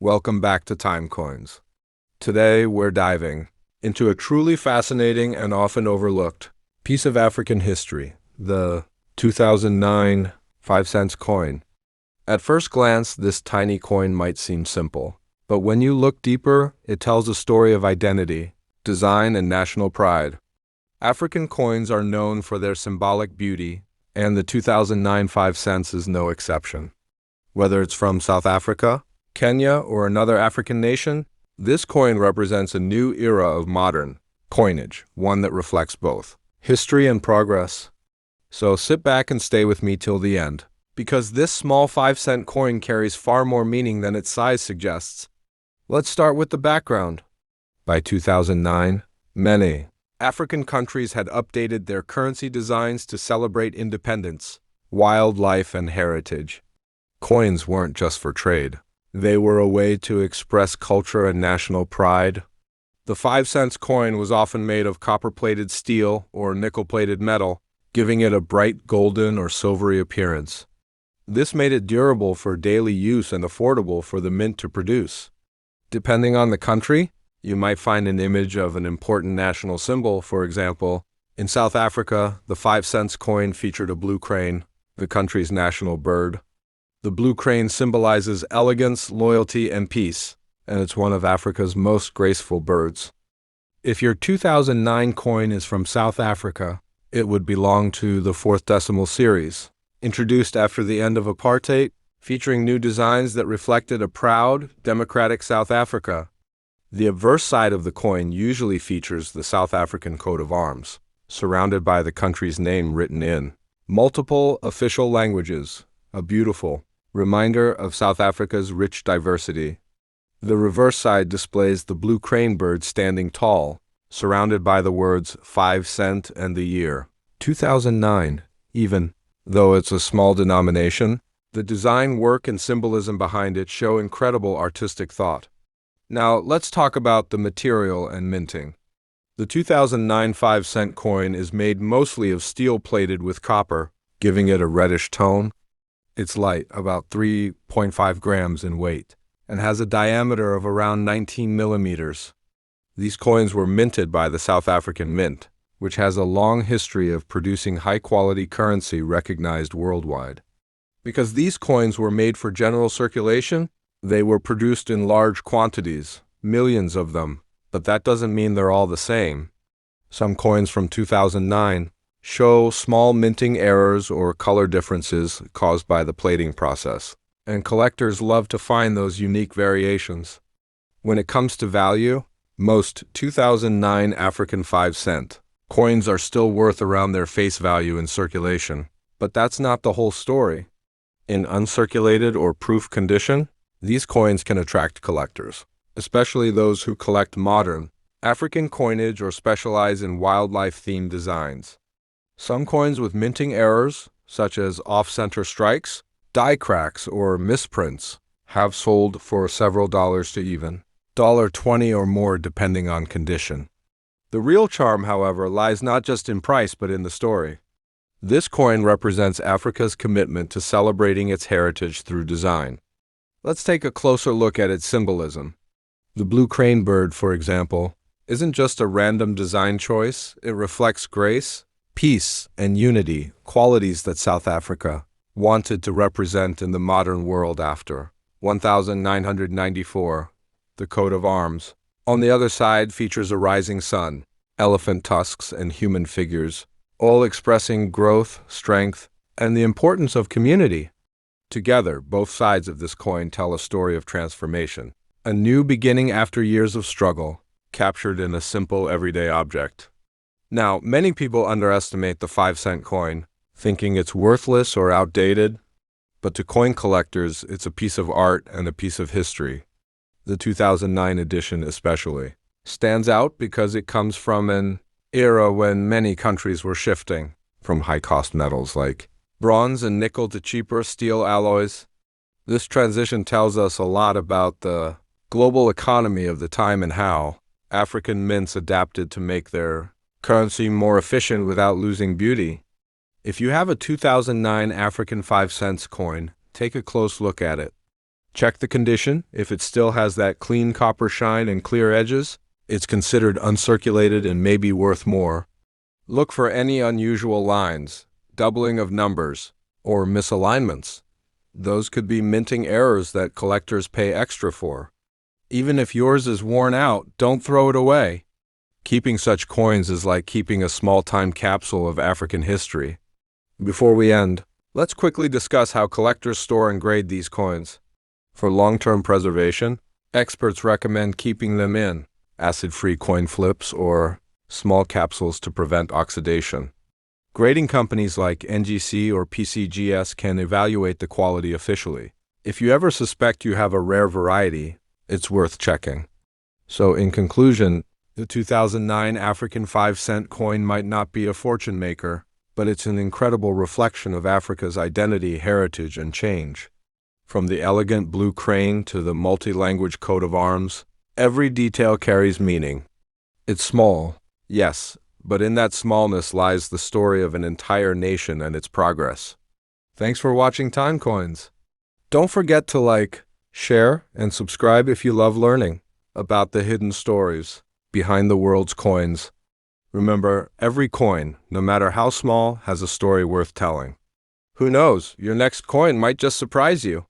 Welcome back to Time Coins. Today we're diving into a truly fascinating and often overlooked piece of African history, the 2009 5 cents coin. At first glance, this tiny coin might seem simple, but when you look deeper, it tells a story of identity, design, and national pride. African coins are known for their symbolic beauty, and the 2009 5 cents is no exception. Whether it's from South Africa, Kenya, or another African nation, this coin represents a new era of modern coinage, one that reflects both history and progress. So sit back and stay with me till the end, because this small 5 cent coin carries far more meaning than its size suggests. Let's start with the background. By 2009, many African countries had updated their currency designs to celebrate independence, wildlife, and heritage. Coins weren't just for trade. They were a way to express culture and national pride. The 5 cents coin was often made of copper-plated steel or nickel-plated metal, giving it a bright golden or silvery appearance. This made it durable for daily use and affordable for the mint to produce. Depending on the country, you might find an image of an important national symbol. For example, in South Africa, the 5 cents coin featured a blue crane, the country's national bird. The blue crane symbolizes elegance, loyalty, and peace, and it's one of Africa's most graceful birds. If your 2009 coin is from South Africa, it would belong to the fourth decimal series, introduced after the end of apartheid, featuring new designs that reflected a proud, democratic South Africa. The obverse side of the coin usually features the South African coat of arms, surrounded by the country's name written in multiple official languages, a beautiful reminder of South Africa's rich diversity. The reverse side displays the blue crane bird standing tall, surrounded by the words 5 cent and the year 2009. Even though it's a small denomination, the design work and symbolism behind it show incredible artistic thought. Now, let's talk about the material and minting. The 2009 5 cent coin is made mostly of steel plated with copper, giving it a reddish tone. It's light, about 3.5 grams in weight, and has a diameter of around 19 millimeters. These coins were minted by the South African Mint, which has a long history of producing high-quality currency recognized worldwide. Because these coins were made for general circulation, they were produced in large quantities, millions of them, but that doesn't mean they're all the same. Some coins from 2009 show small minting errors or color differences caused by the plating process, and collectors love to find those unique variations. When it comes to value, most 2009 African 5 cent coins are still worth around their face value in circulation, but that's not the whole story. In uncirculated or proof condition, these coins can attract collectors, especially those who collect modern African coinage or specialize in wildlife-themed designs. Some coins with minting errors, such as off-center strikes, die cracks, or misprints, have sold for several dollars to even $20 or more depending on condition. The real charm, however, lies not just in price but in the story. This coin represents Africa's commitment to celebrating its heritage through design. Let's take a closer look at its symbolism. The blue crane bird, for example, isn't just a random design choice. It reflects grace, peace, and unity, qualities that South Africa wanted to represent in the modern world after 1994, the coat of arms. On the other side features a rising sun, elephant tusks, and human figures, all expressing growth, strength, and the importance of community. Together, both sides of this coin tell a story of transformation, a new beginning after years of struggle, captured in a simple everyday object. Now, many people underestimate the 5 cent coin, thinking it's worthless or outdated, but to coin collectors, it's a piece of art and a piece of history. The 2009 edition especially stands out because it comes from an era when many countries were shifting from high-cost metals like bronze and nickel to cheaper steel alloys. This transition tells us a lot about the global economy of the time and how African mints adapted to make their currency more efficient without losing beauty. If you have a 2009 African 5 cents coin, take a close look at it. Check the condition. If it still has that clean copper shine and clear edges, it's considered uncirculated and may be worth more. Look for any unusual lines, doubling of numbers, or misalignments. Those could be minting errors that collectors pay extra for. Even if yours is worn out, don't throw it away. Keeping such coins is like keeping a small time capsule of African history. Before we end, let's quickly discuss how collectors store and grade these coins. For long-term preservation, experts recommend keeping them in acid-free coin flips or small capsules to prevent oxidation. Grading companies like NGC or PCGS can evaluate the quality officially. If you ever suspect you have a rare variety, it's worth checking. So in conclusion, the 2009 African 5-cent coin might not be a fortune maker, but it's an incredible reflection of Africa's identity, heritage, and change. From the elegant blue crane to the multi-language coat of arms, every detail carries meaning. It's small, yes, but in that smallness lies the story of an entire nation and its progress. Thanks for watching Time Coins. Don't forget to like, share, and subscribe if you love learning about the hidden stories behind the world's coins. Remember, every coin, no matter how small, has a story worth telling. Who knows, your next coin might just surprise you.